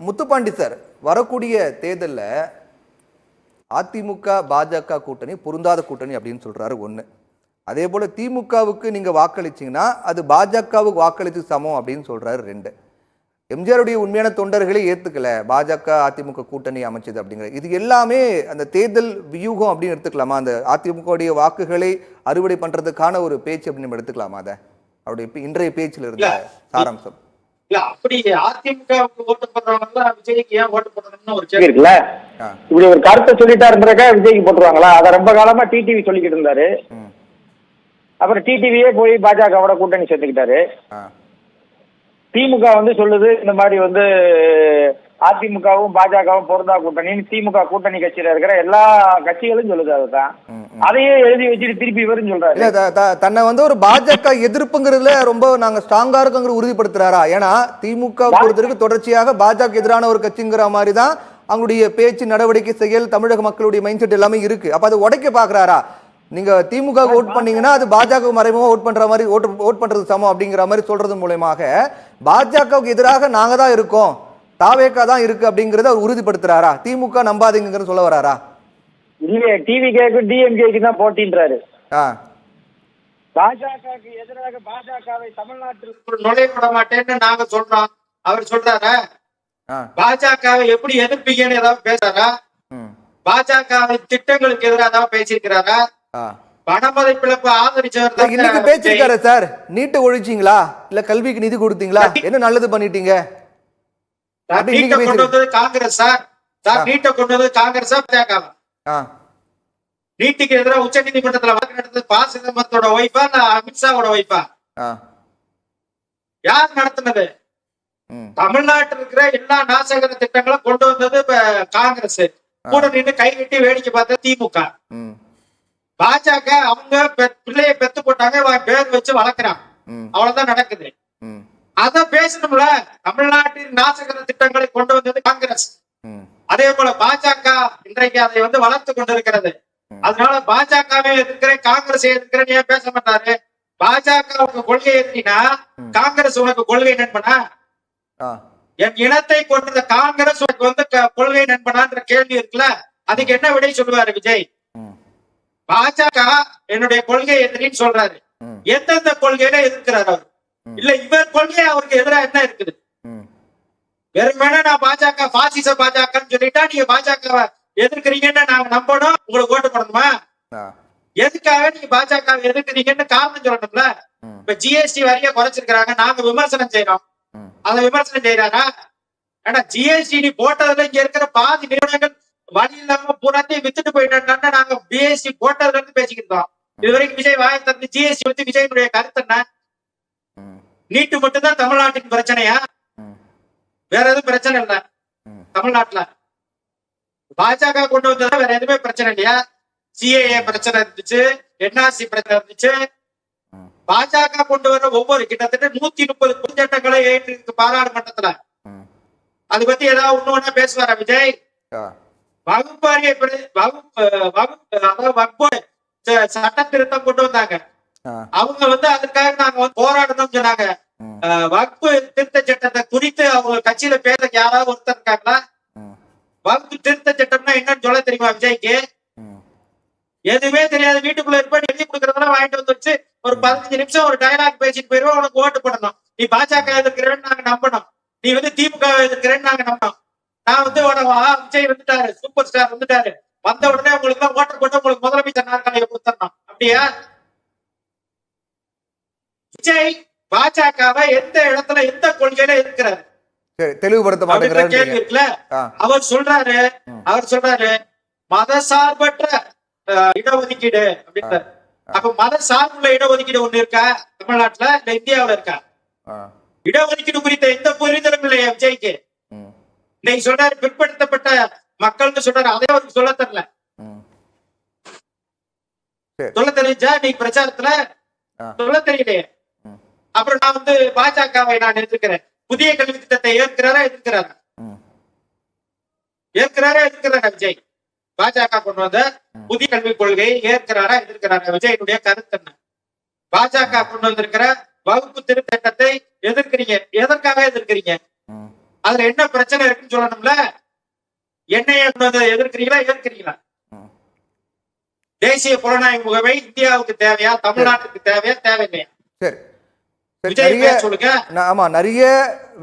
Muthupandi sir, வரக்கூடிய தேர்தலில் அதிமுக பாஜக கூட்டணி பொருந்தாத கூட்டணி அப்படின்னு சொல்றாரு ஒன்று. அதே போல திமுகவுக்கு நீங்க வாக்களிச்சீங்கன்னா அது பாஜகவுக்கு வாக்களித்து சமம் அப்படின்னு சொல்றாரு ரெண்டு. எம்ஜிஆருடைய உண்மையான தொண்டர்களை ஏத்துக்கல பாஜக அதிமுக கூட்டணி அமைச்சது அப்படிங்கிறது. இது எல்லாமே அந்த தேர்தல் வியூகம் அப்படின்னு எடுத்துக்கலாமா? அந்த அதிமுகவுடைய வாக்குகளை அறுவடை பண்றதுக்கான ஒரு பேச்சு அப்படின்னு நம்ம எடுத்துக்கலாமா? அதை அவருடைய இன்றைய பேச்சில் இருந்த சாராம்சம் இல்ல. அப்படி அதிமுகவுக்கு ஓட்டு போடுறவங்க விஜய்க்கு ஏன் ஓட்டு போடணும்னு ஒரு கேள்வி இருக்குல்ல. இப்படி ஒரு கருத்தை சொல்லிட்டாருன்றக்கா விஜய்க்கு போட்டுருவாங்களா? அதை ரொம்ப காலமா டிடிவி சொல்லிக்கிட்டு இருந்தாரு. அப்புறம் டிடிவியே போய் பாஜகவோட கூட்டணி சேர்த்துக்கிட்டாரு. திமுக சொல்லுது இந்த மாதிரி அதிமுகவும் பாஜகவும் பொருந்தா கூட்டணின்னு. திமுக கூட்டணி கட்சியில இருக்கிற எல்லா கட்சிகளும் சொல்லுது. அதுதான் அதையே எழுதி வச்சுட்டு திருப்பி வரும் சொல்றாரு. தன்னை ஒரு பாஜக எதிர்ப்புங்கிறதுல ரொம்ப நாங்க ஸ்ட்ராங்கா இருக்குங்கிற உறுதிப்படுத்துறாரா? ஏன்னா திமுக பொறுத்தவரைக்கும் தொடர்ச்சியாக பாஜக எதிரான ஒரு கட்சிங்கிற மாதிரி தான் அவங்களுடைய பேச்சு, நடவடிக்கை, செயல், தமிழக மக்களுடைய மைண்ட் செட் எல்லாமே இருக்கு. அப்ப அதை உடைக்க பாக்குறாரா? நீங்க திமுக ஓட் பண்ணீங்கன்னா அது பாஜக மறைமுகமா ஓட் பண்ற மாதிரி ஓட் பண்றது சமம் அப்படிங்கிற மாதிரி சொல்றது மூலமாக பாஜகவுக்கு எதிராக நாங்க தான் இருக்கோம், தாவேக்கா தான் இருக்கு அப்படிங்கறத அவர் உறுதிப்படுத்துறாரா? திமுக நம்பாதீங்கன்னு சொல்ல வராரா? இல்லையே, டிவிகேக்கு டிஎம்கேக்கு தான் போட்டின்றாரு. பாஜகவுக்கு எதிராக பாஜகவை தமிழ்நாட்டில் நுழைய விட மாட்டேன்னு நாங்க சொல்றோம். அவர் சொல்றாரா? பாஜகவை எப்படி எதிர்ப்பீங்கன்னு ஏதாவது பேசுறாரா? பாஜகவை திட்டங்களுக்கு எதிராக ஏதாவது பேசியிருக்கிறாரா? பணமதிப்பிழப்பு ஆதரிச்சவர் இன்னைக்கு பேசிருக்காரு சார். நீட்டை ஒழிச்சீங்களா? இல்ல கல்விக்கு நிதி கொடுத்தீங்களா? என்ன நல்லது பண்ணிட்டீங்க? நீட்டை கொண்டு வந்தது காங்கிரஸ் சார். நீட்டை கொண்டு வந்தது காங்கிரஸா பாஜகவா? நீட்டுக்கு எதிராக உச்ச நீதிமன்றத்துல வழக்கு நடந்தது ப. சிதம்பரத்தோட ஒய்ஃபா இல்ல அமித்ஷாவோட ஒய்ஃபா? யார் நடத்தினது? தமிழ்நாட்டில் இருக்கிற எல்லா நாசகர திட்டங்களும் கொண்டு வந்தது காங்கிரஸ். கூட நின்று கை கட்டி வேடிக்கை பார்த்த திமுக. பாஜக அவங்க பிள்ளைய பெத்து போட்டாங்க, பேர் வச்சு வளர்க்கிறான், அவ்வளவுதான் நடக்குது. அத பேசணும்ல. தமிழ்நாட்டின் நாசகர திட்டங்களை கொண்டு வந்தது காங்கிரஸ். அதே போல பாஜக இன்றைக்கு அதை வளர்த்து கொண்டிருக்கிறது. அதனால பாஜகவே எதிர்க்கிறேன், காங்கிரஸ் எதிர்க்கிறேன் ஏன் பேச மாட்டாரு? பாஜக கொள்கை எதிர்த்தினா காங்கிரஸ் உனக்கு கொள்கை நண்பனா? என் இனத்தை கொண்ட காங்கிரஸ் உனக்கு கொள்கை நண்பனான்ற கேள்வி இருக்குல்ல, அதுக்கு என்ன விடை சொல்லுவாரு விஜய்? பாஜக என்னுடைய கொள்கை எதிரின்னு சொல்றாரு. எந்தெந்த கொள்கையில எதிர்க்கிறார் அவர்? இல்ல இவர் கொள்கை அவருக்கு எதிராக என்ன இருக்குது? வெறுமனே நான் பாஜக பாசிச பாஜகன்னு சொல்லிட்டா நீங்க பாஜக எதிர்க்கிறீங்கன்னு நாங்க நம்பணும், உங்களுக்கு ஓட்டு போடணுமா? எதுக்காக நீங்க பாஜக எதிர்க்கிறீங்கன்னு காரணம் சொல்லணும்ல. இப்ப ஜிஎஸ்டி வரிய குறைச்சிருக்கிறாங்க, நாங்க விமர்சனம் செய்யறோம், அதை விமர்சனம் செய்யறாரா? ஆனா ஜிஎஸ்டி நீ போட்டதுல இங்க இருக்கிற பாதி நிறுவனங்கள் வழி இல்லாம பூராத்தையும் வித்துட்டு போயிட்டோம்னா நாங்க ஜிஎஸ்டி போட்டதுல இருந்து பேசிக்கிட்டு இருக்கோம். இதுவரைக்கும் விஜய் வாயை திறந்து ஜிஎஸ்டி பத்தி விஜயனுடைய கருத்து என்ன? நீட்டு மட்டும் தான் தமிழ்நாட்டின் பிரச்சனையா? வேற எதுவும் பிரச்சனை இல்ல தமிழ்நாட்டுல? பாஜக கொண்டு வந்ததா வேற எதுவுமே பிரச்சனை இல்லையா? சிஏஏ பிரச்சனை இருந்துச்சு, என்ஆர்சி பிரச்சனை இருந்துச்சு. பாஜக கொண்டு வர ஒவ்வொரு கிட்டத்தட்ட 130 குற்றங்களை ஏற்றிருக்கு பாராளுமன்றத்துல. அது பத்தி ஏதாவது ஒண்ணு பேசுவாரா விஜய்? வகுப்பாரிய சட்ட திருத்தம் கொண்டு வந்தாங்க. அவங்க அதற்காக நாங்க போராடணும்னு சொன்னாங்க. வகுப்பு திருத்த சட்டத்தை குறித்து அவங்க கட்சியில பேச யாராவது ஒருத்தர் இருக்காங்களா? வகுப்பு திருத்த சட்டம்னா என்னன்னு சொல்ல தெரியுமா விஜய்க்கு? எதுவுமே தெரியாது. வீட்டுக்குள்ள இருப்பேன், எழுதி கொடுக்கறதெல்லாம் வாங்கிட்டு வச்சு ஒரு 15 நிமிஷம் ஒரு டயலாக் பேசிட்டு போயிருவோம். உனக்கு ஓட்டு போடணும். நீ பாஜக எதிர்க்கிறேன்னு நாங்க நம்பணும், நீ திமுக எதிர்க்கிறேன்னு நாங்க நம்பணும். நான் விஜய் வந்துட்டாரு, சூப்பர் ஸ்டார் வந்துட்டாரு, வந்த உடனே உங்களுக்கு எல்லாம் ஓட்டு போட்டு உங்களுக்கு முதலமைச்சர் நாற்காலியை கொடுத்துடணும் அப்படியா? விஜய் பாஜகவை எந்த இடத்துல எந்த கொள்கையில இருக்கிறாரு தெளிவுபடுத்த மாட்டேங்கிறாரு கேள்வி இருக்குல்ல. அவர் சொல்றாரு மதசார்பற்ற இடஒதுக்கீடு அப்படின்றாரு. அப்ப மத சார்புள்ள இடஒதுக்கீடு ஒண்ணு இருக்கா தமிழ்நாட்டுல இல்ல இந்தியாவில இருக்கா? இடஒதுக்கீடு குறித்த எந்த புரிதலும் இல்லையா விஜய்க்கு? இன்னைக்கு சொல்றாரு பிற்படுத்தப்பட்ட மக்கள்னு சொல்றாரு, அதே அவருக்கு சொல்ல தெரியல. சொல்ல தெரிஞ்சா நீங்க பிரச்சாரத்துல சொல்ல தெரியலையே. அப்புறம் நான் பாஜகவை நான் எதிர்க்கிறேன், புதிய கல்வி திட்டத்தை ஏற்கிறாரா எதிர்க்கிறாரா? எதிர்க்கிறாரா விஜய்? பாஜக கொண்டு வந்த புதிய கல்விக் கொள்கையை ஏற்கிறாரா எதிர்க்கிறாரா? விஜயனுடைய கருத்து என்ன? பாஜக கொண்டு வந்திருக்கிற வகுப்பு திருத்தத்தை எதிர்க்கிறீங்க, எதற்காக எதிர்க்கிறீங்க? அதுல என்ன பிரச்சனை இருக்குன்னு சொல்லணும்ல. என்னைய எதிர்க்கிறீங்களா எதிர்க்கிறீங்களா? தேசிய புலனாய்வு முகமை இந்தியாவுக்கு தேவையா, தமிழ்நாட்டுக்கு தேவையா, தேவையில்லையா? சரி சரி, விஜய் நிறைய பேர் சொல்லுங்க. ஆமா நிறைய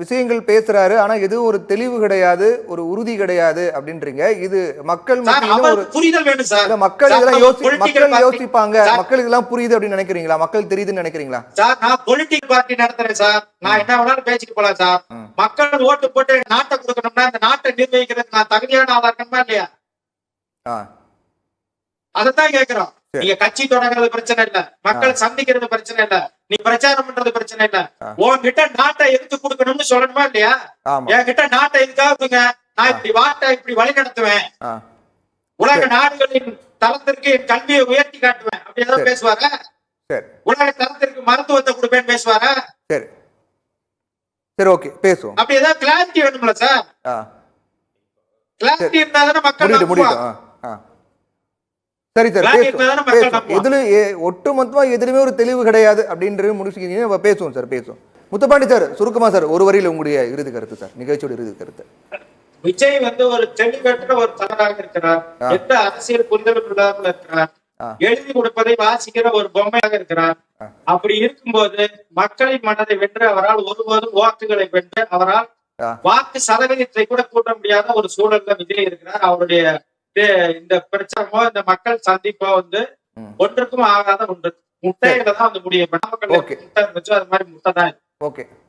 விஷயங்கள் பேசுறாரு, ஆனா எதுவும் ஒரு தெளிவு கிடையாது, ஒரு உறுதி கிடையாது அப்படின்றீங்க. இது மக்கள் சார், மத்தியில ஒரு அவருக்கு புரிதல் வேணும் சார். இல்ல, மக்கள் சார், இதெல்லாம் நம்ம political மக்கள் party- யோசிப்பாங்க, சார், மக்களுக்கு இதெல்லாம் புரியுது அப்படின்னு நினைக்கிறீங்களா? மக்கள் தெரியுதுன்னு நினைக்கிறீங்களா? சார், நான் பொலிட்டிக்கல் பார்ட்டி நடத்துறேன் சார். நான் என்ன வேணாலும் பேசிட்டு போலாம் சார். மக்கள் ஓட்டு போட்டு நாட்டை கொடுக்கணும்னா இந்த நாட்டை நிர்வகிக்கிறதுக்கு நான் தகுதியான ஆளா இருக்கணுமா இல்லையா? ஆ அதைத்தான் கேட்கிறோம். சரி. நீங்க கட்சி தொடங்குறது பிரச்சனை இல்ல, மக்கள் சந்திக்கிறது பிரச்சனை இல்ல, நீ பிரச்சாரம் பண்றது பிரச்சனை இல்ல. உன்கிட்ட நாட்டை எடுத்து கொடுக்கணும்னு சொல்லணுமா இல்லையா? ஆமா. என்கிட்ட நாட்டை எதுக்காக கொடுங்க, நான் இப்படி வாட்டை இப்படி வழி நடத்துவேன், ஆ உலக நாடுகளின் தரத்திற்கு என் கல்வியை உயர்த்தி காட்டுவேன் அப்படி ஏதாவது பேசுவாரா? சரி உலக தரத்திற்கு மருத்துவத்தை கொடுப்பேன்னு பேசுவாரா? சரி சரி, ஓகே, பேசுவோம். அப்படி ஏதாவது கிளாரிட்டி வேணும்ல சார். ஆ கிளாரிட்டி இருந்தா தானே மக்கள் முடியுது முடியுது. நம்புவாங்க. ஆ சரி சார், Clarity இருந்தாதானே மக்கள் நம்புவாங்க. இதுல ஒட்டுமொத்தமா எதுலையுமே ஒரு தெளிவு கிடையாது அப்படின்றது முடிச்சுக்கிட்டீங்க. நம்ம பேசுவோம் சார், பேசுவோம். முத்துப்பாண்டி சார், சுருக்கமா சார், ஒரு வரியில உங்களுடைய இறுதி கருத்து சார், நிகழ்ச்சியோட இறுதி கருத்து. விஜய் ஒரு தெளிவற்ற ஒரு தலைவராக இருக்கிறார். எந்த அரசியல் புரிதலும் இல்லாமல் இருக்கிறார். எழுதி கொடுப்பதை வாசிக்கிற ஒரு பொம்மையாக இருக்கிறார். அப்படி இருக்கும்போது மக்களின் மனதை வென்று அவரால் ஒருபோதும் வாக்குகளை வென்று அவரால் வாக்கு சதவீதத்தை கூட கூட்ட முடியாத ஒரு சூழல்ல விஜய் இருக்கிறார். அவருடைய இந்த பிரச்சாரமோ இந்த மக்கள் சந்திப்போ ஒன்றுக்கும் ஆகாத ஒன்று. முட்டையில தான் முடியும். மக்கள் முட்டை இருந்துச்சோ அது மாதிரி முட்டை தான். ஓகே.